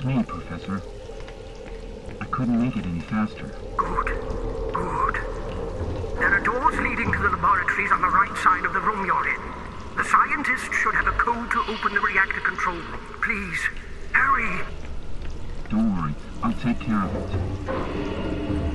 It's me, Professor. I couldn't make it any faster. Good. Good. There are doors leading to the laboratories on the right side of the room you're in. The scientists should have a code to open the reactor control room. Please, hurry. Don't worry. I'll take care of it.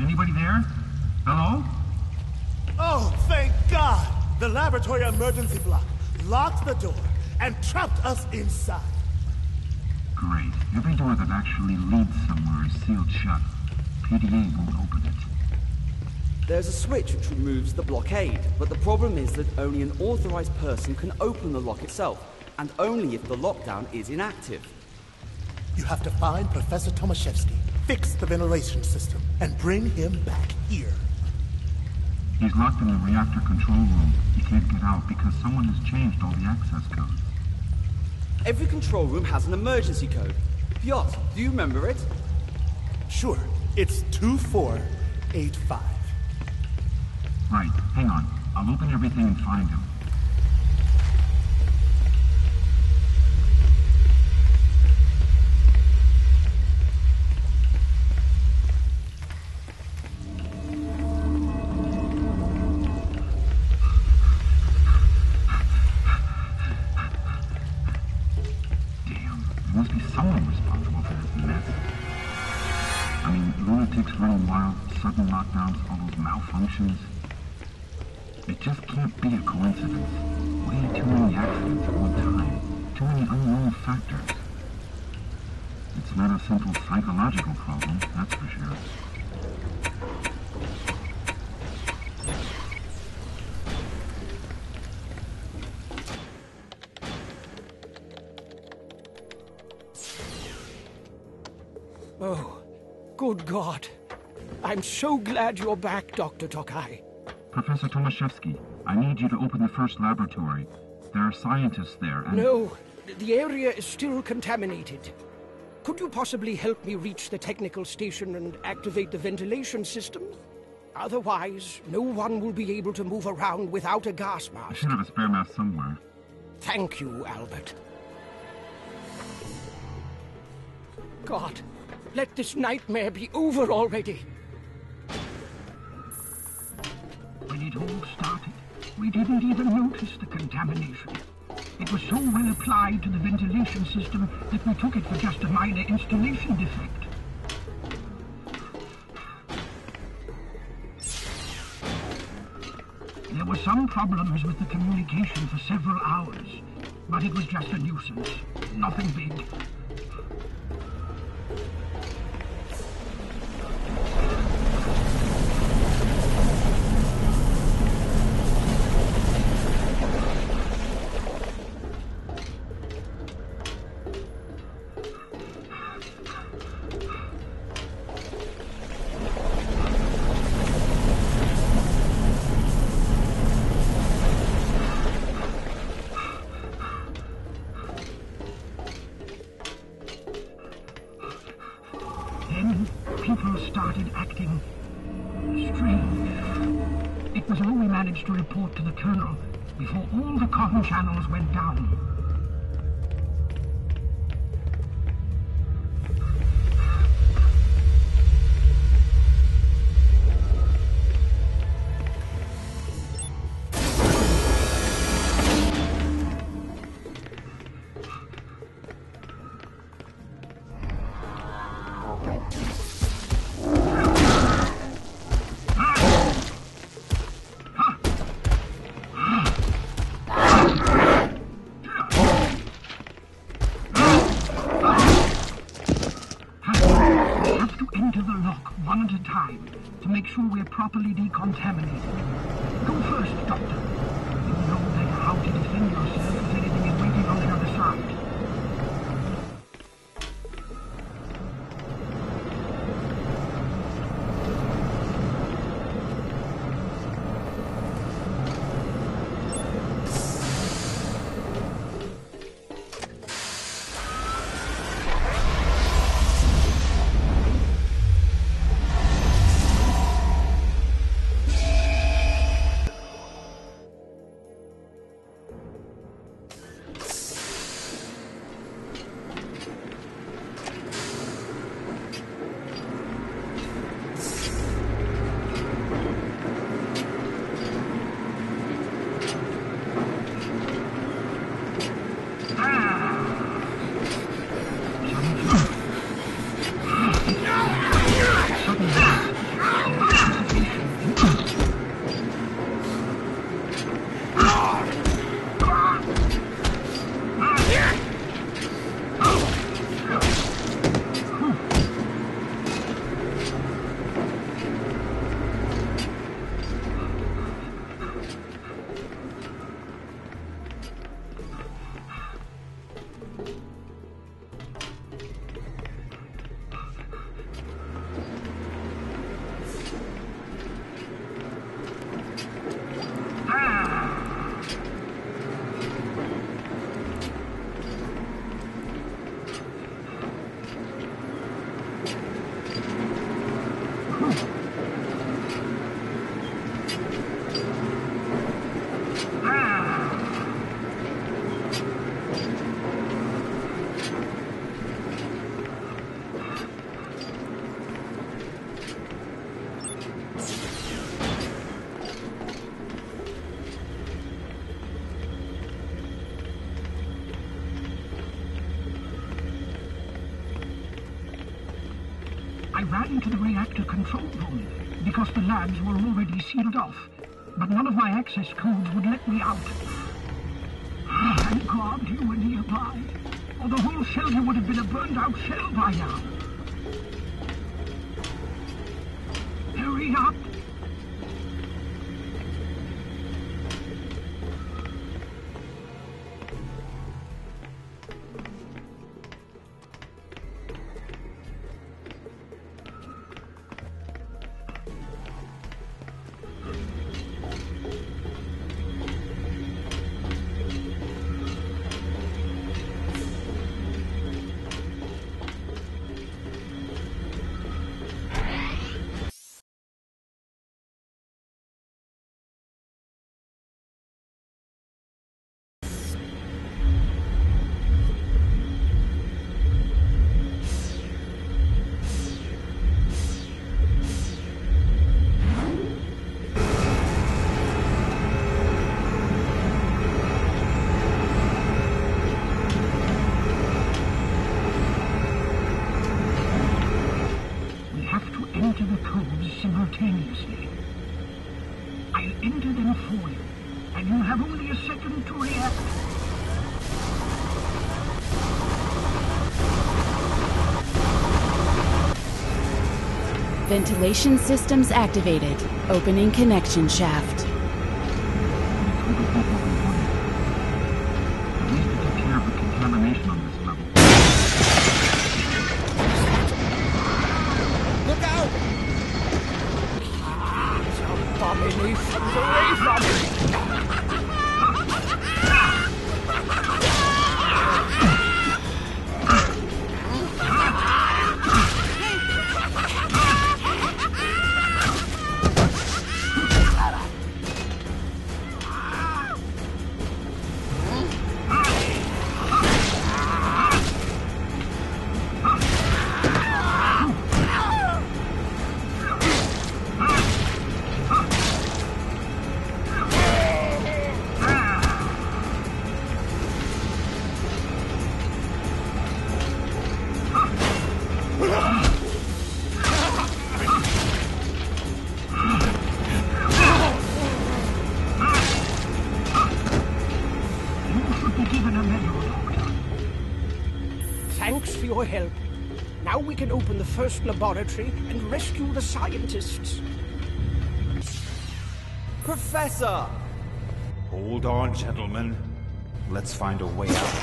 Anybody there? Hello? Oh, thank God! The laboratory emergency block locked the door and trapped us inside. Great. Every door that actually leads somewhere is sealed shut. PDA won't open it. There's a switch which removes the blockade, but the problem is that only an authorized person can open the lock itself, and only if the lockdown is inactive. You have to find Professor Tomaszewski, fix the ventilation system, and bring him back here. He's locked in the reactor control room. He can't get out because someone has changed all the access codes. Every control room has an emergency code. Piotr, do you remember it? Sure, it's 2485. Right, hang on. I'll open everything and find him. Sudden lockdowns, all those malfunctions. It just can't be a coincidence. Way too many accidents at one time. Too many unknown factors. It's not a simple psychological problem, that's for sure. Oh, good God. I'm so glad you're back, Dr. Tokai. Professor Tomaszewski, I need you to open the first laboratory. There are scientists there and... No, the area is still contaminated. Could you possibly help me reach the technical station and activate the ventilation system? Otherwise, no one will be able to move around without a gas mask. I should have a spare mask somewhere. Thank you, Albert. God, let this nightmare be over already. When it all started, we didn't even notice the contamination. It was so well applied to the ventilation system that we took it for just a minor installation defect. There were some problems with the communication for several hours, but it was just a nuisance. Nothing big. started acting strange. It was all we managed to report to the Colonel before all the comm channels went down. We're properly decontaminated. Go first, Doctor. You know better how to defend yourself if anything is waiting on the other side. I ran to the reactor control room because the labs were already sealed off, but none of my access codes would let me out. Thank God you were nearby, or the whole shelter would have been a burned-out shell by now. Hurry up! Simultaneously. I'll enter them for you, and you have only a second to react. Ventilation systems activated. Opening connection shaft. At least it took care of the contamination on this level. Look out! Abominations away from me! be given a medal, Doctor. Thanks for your help. Now we can open the first laboratory and rescue the scientists. Professor! Hold on, gentlemen. Let's find a way out.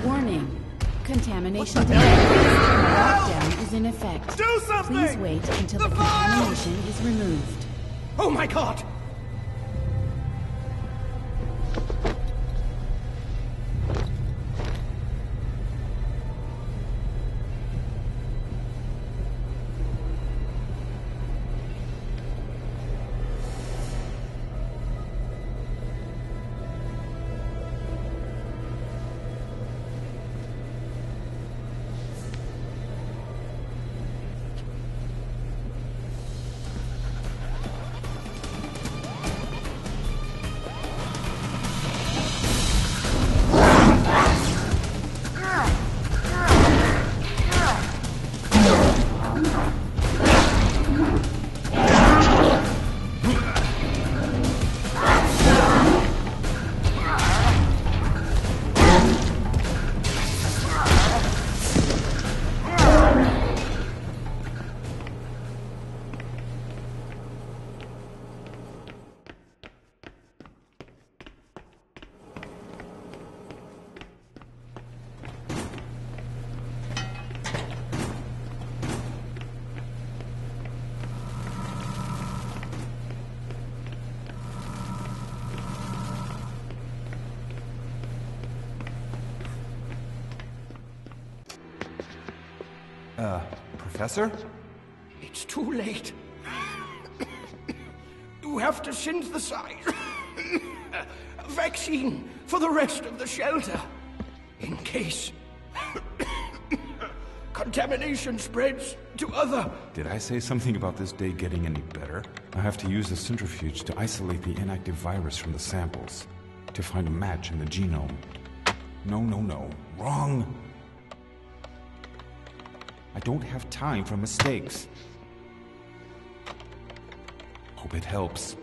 Warning. Contamination detected. Lockdown is in effect. Do something! Please wait until the contamination is removed. Oh my god! Professor? It's too late. You have to synthesize a vaccine for the rest of the shelter. In case contamination spreads to other... Did I say something about this day getting any better? I have to use the centrifuge to isolate the inactive virus from the samples, to find a match in the genome. No. Wrong! I don't have time for mistakes. Hope it helps.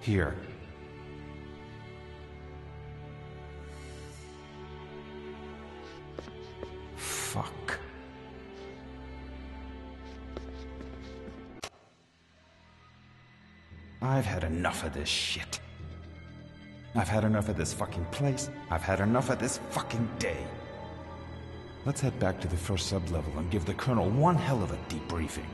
Here. Fuck. I've had enough of this shit. I've had enough of this fucking place. I've had enough of this fucking day. Let's head back to the first sub-level and give the Colonel one hell of a debriefing.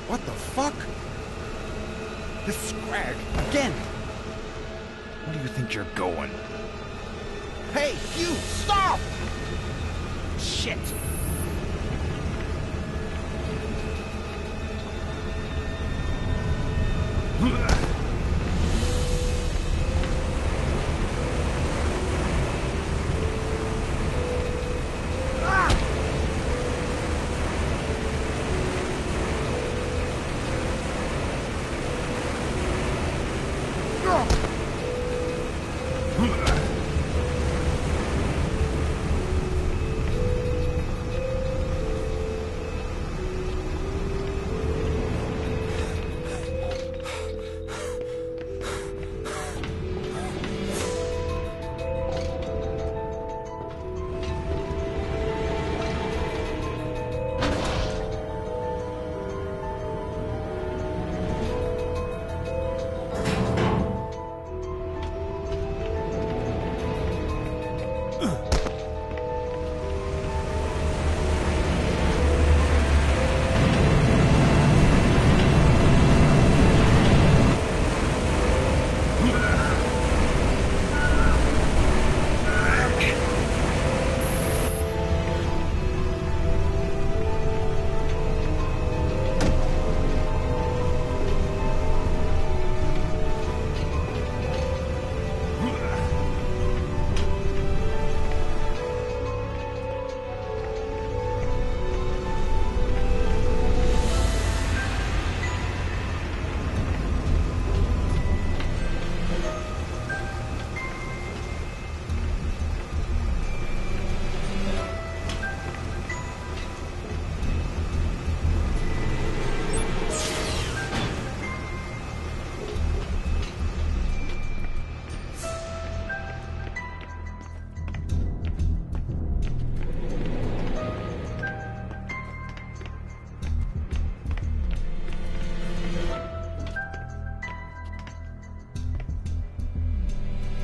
What the fuck? This scrag, again! Where do you think you're going? Hey, you, stop! Shit!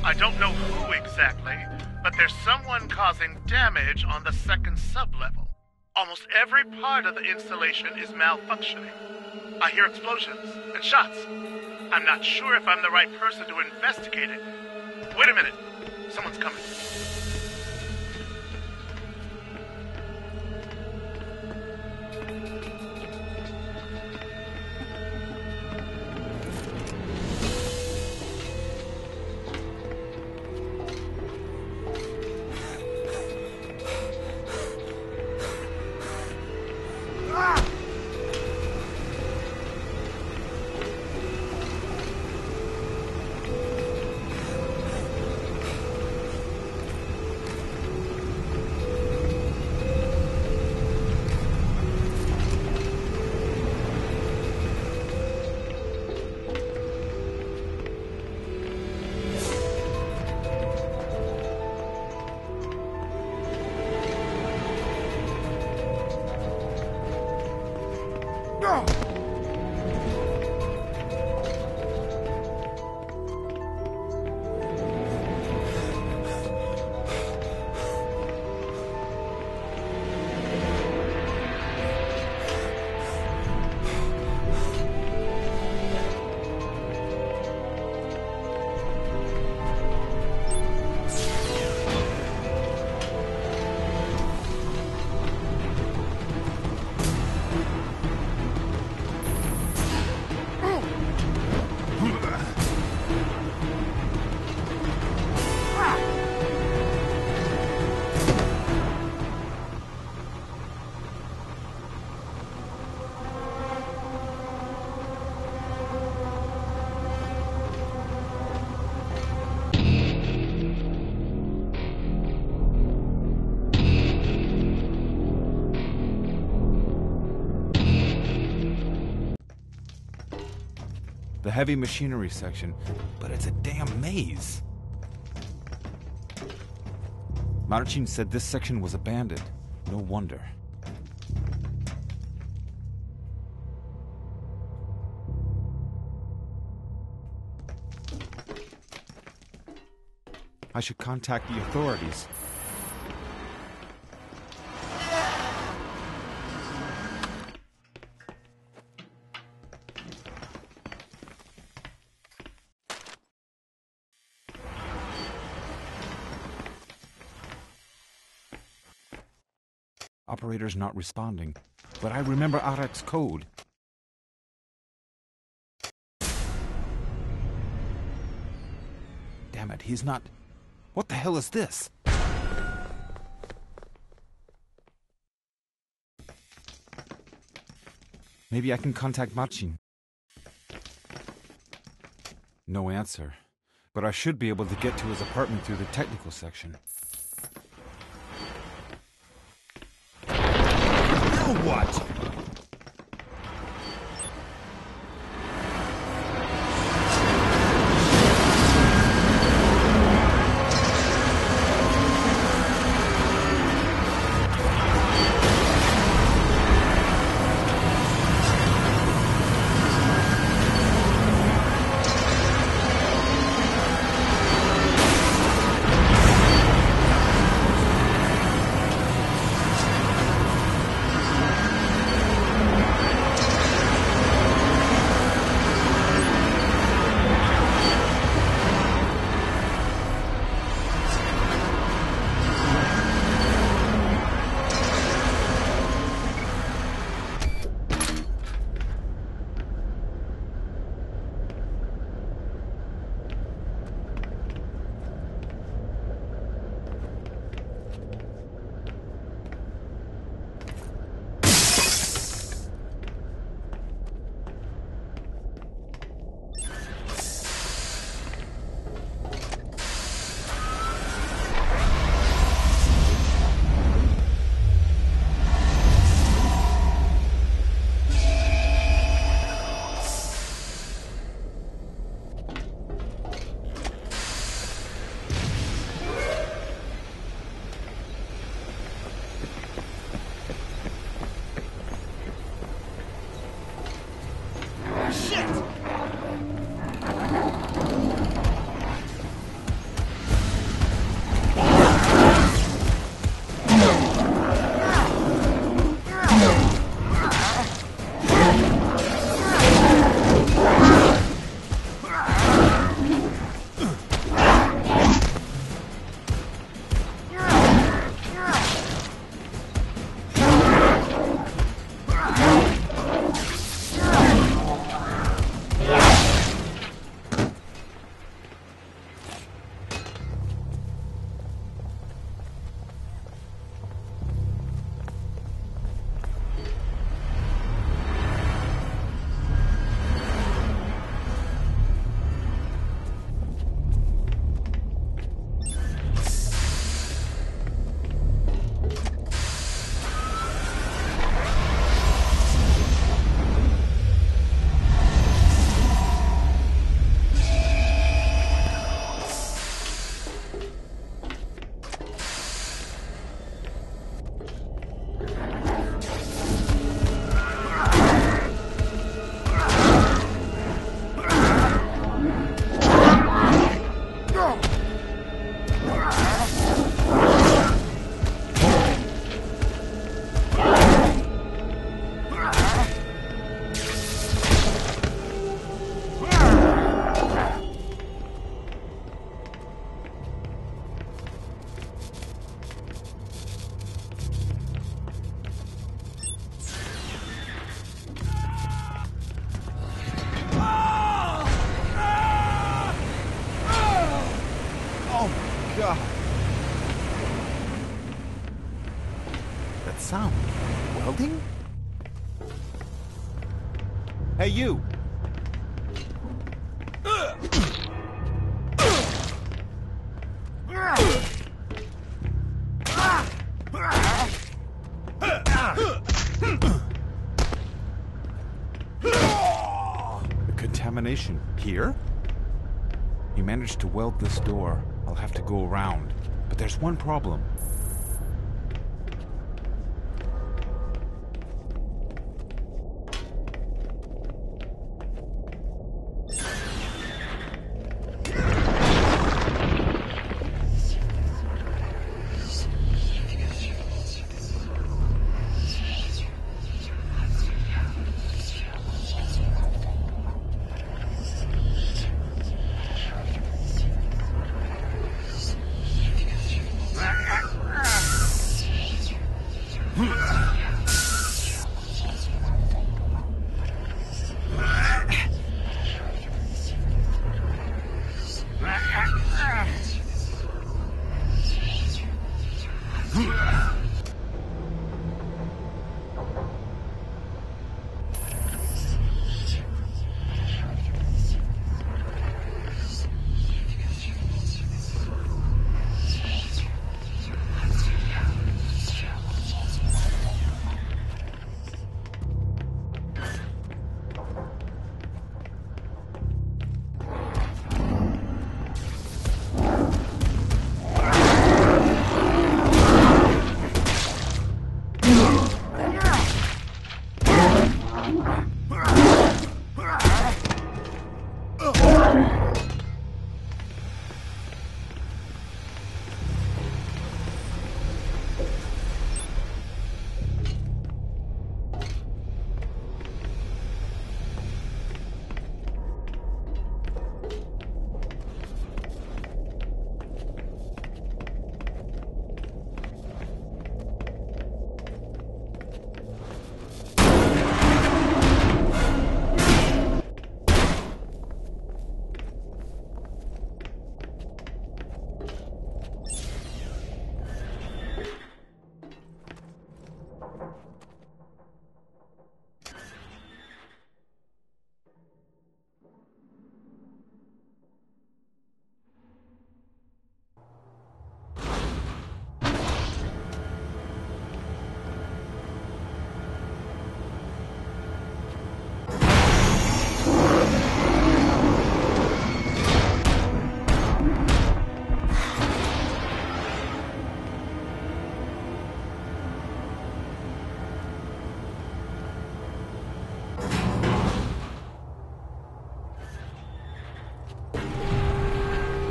I don't know who exactly, but there's someone causing damage on the second sublevel. Almost every part of the installation is malfunctioning. I hear explosions and shots. I'm not sure if I'm the right person to investigate it. Wait a minute. Someone's coming. The heavy machinery section, but it's a damn maze. Marcin said this section was abandoned. No wonder. I should contact the authorities. Operator's not responding, but I remember Arek's code. Damn it, he's not... What the hell is this? Maybe I can contact Machin. No answer, but I should be able to get to his apartment through the technical section. What? sound? Welding? Hey, you! The contamination here? He managed to weld this door. I'll have to go around. But there's one problem.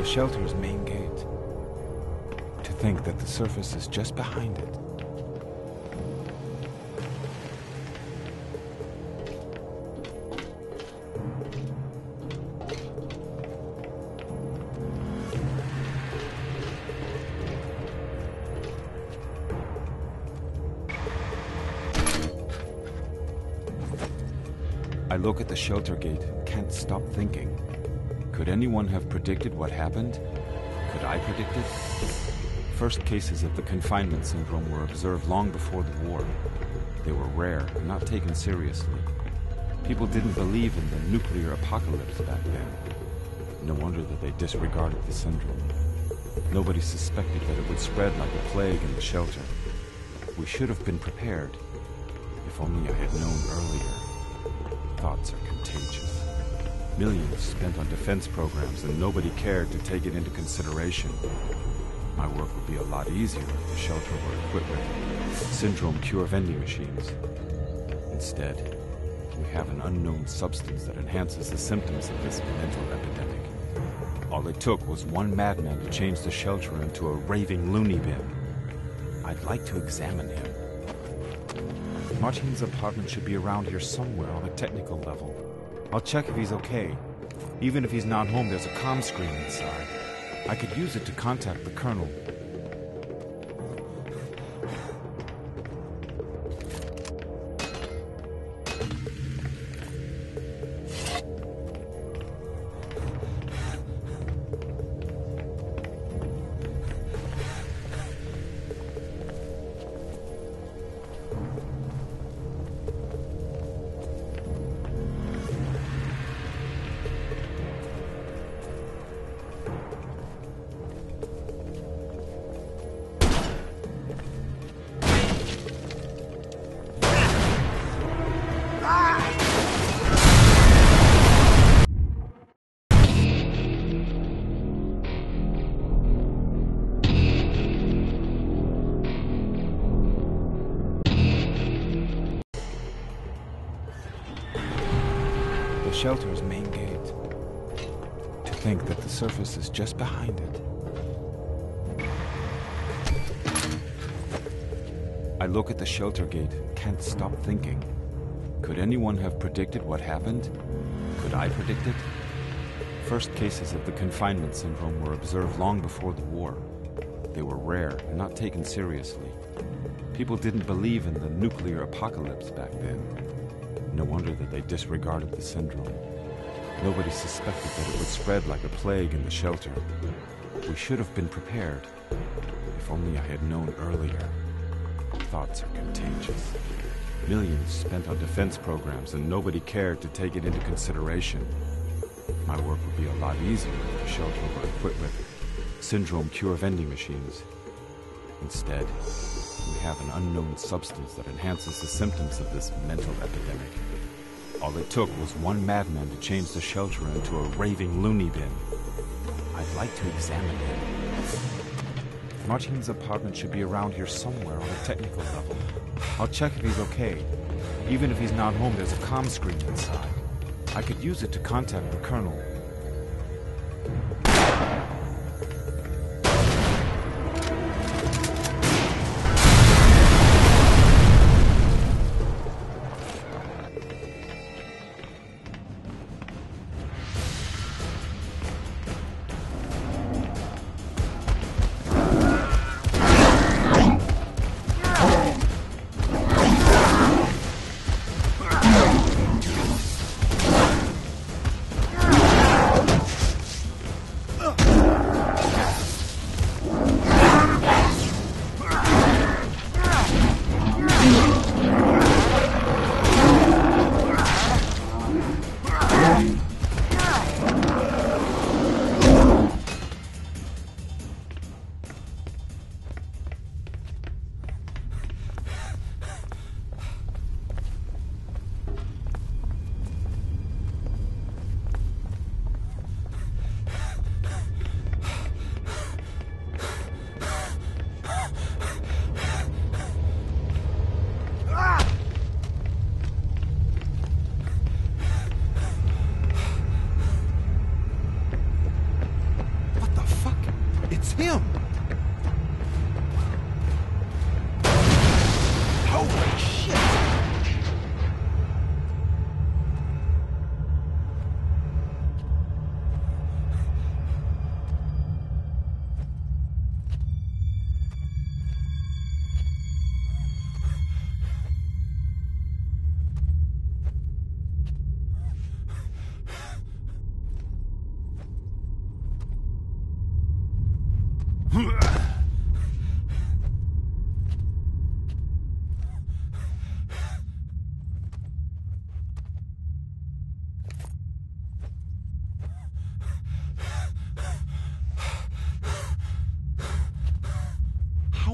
shelter's main gate. To think that the surface is just behind it. I look at the shelter gate and can't stop thinking. Could anyone have predicted what happened? Could I predict it? First cases of the confinement syndrome were observed long before the war. They were rare and not taken seriously. People didn't believe in the nuclear apocalypse back then. No wonder that they disregarded the syndrome. Nobody suspected that it would spread like a plague in the shelter. We should have been prepared. If only I had known earlier. Thoughts are contagious. Millions spent on defense programs and nobody cared to take it into consideration. My work would be a lot easier if the shelter were equipped with syndrome cure vending machines. Instead, we have an unknown substance that enhances the symptoms of this mental epidemic. All it took was one madman to change the shelter into a raving loony bin. I'd like to examine him. Martin's apartment should be around here somewhere on a technical level. I'll check if he's okay. Even if he's not home, there's a comm screen inside. I could use it to contact the Colonel. Shelter's main gate. To think that the surface is just behind it. I look at the shelter gate and can't stop thinking. Could anyone have predicted what happened? Could I predict it? First cases of the confinement syndrome were observed long before the war. They were rare and not taken seriously. People didn't believe in the nuclear apocalypse back then. No wonder that they disregarded the syndrome. Nobody suspected that it would spread like a plague in the shelter. We should have been prepared. If only I had known earlier. Thoughts are contagious. Millions spent on defense programs and nobody cared to take it into consideration. My work would be a lot easier if the shelter were equipped with syndrome cure vending machines. Instead, we have an unknown substance that enhances the symptoms of this mental epidemic. All it took was one madman to change the shelter into a raving loony bin. I'd like to examine him. Martin's apartment should be around here somewhere on a technical level. I'll check if he's okay. Even if he's not home, there's a comm screen inside. I could use it to contact the Colonel.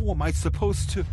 How am I supposed to...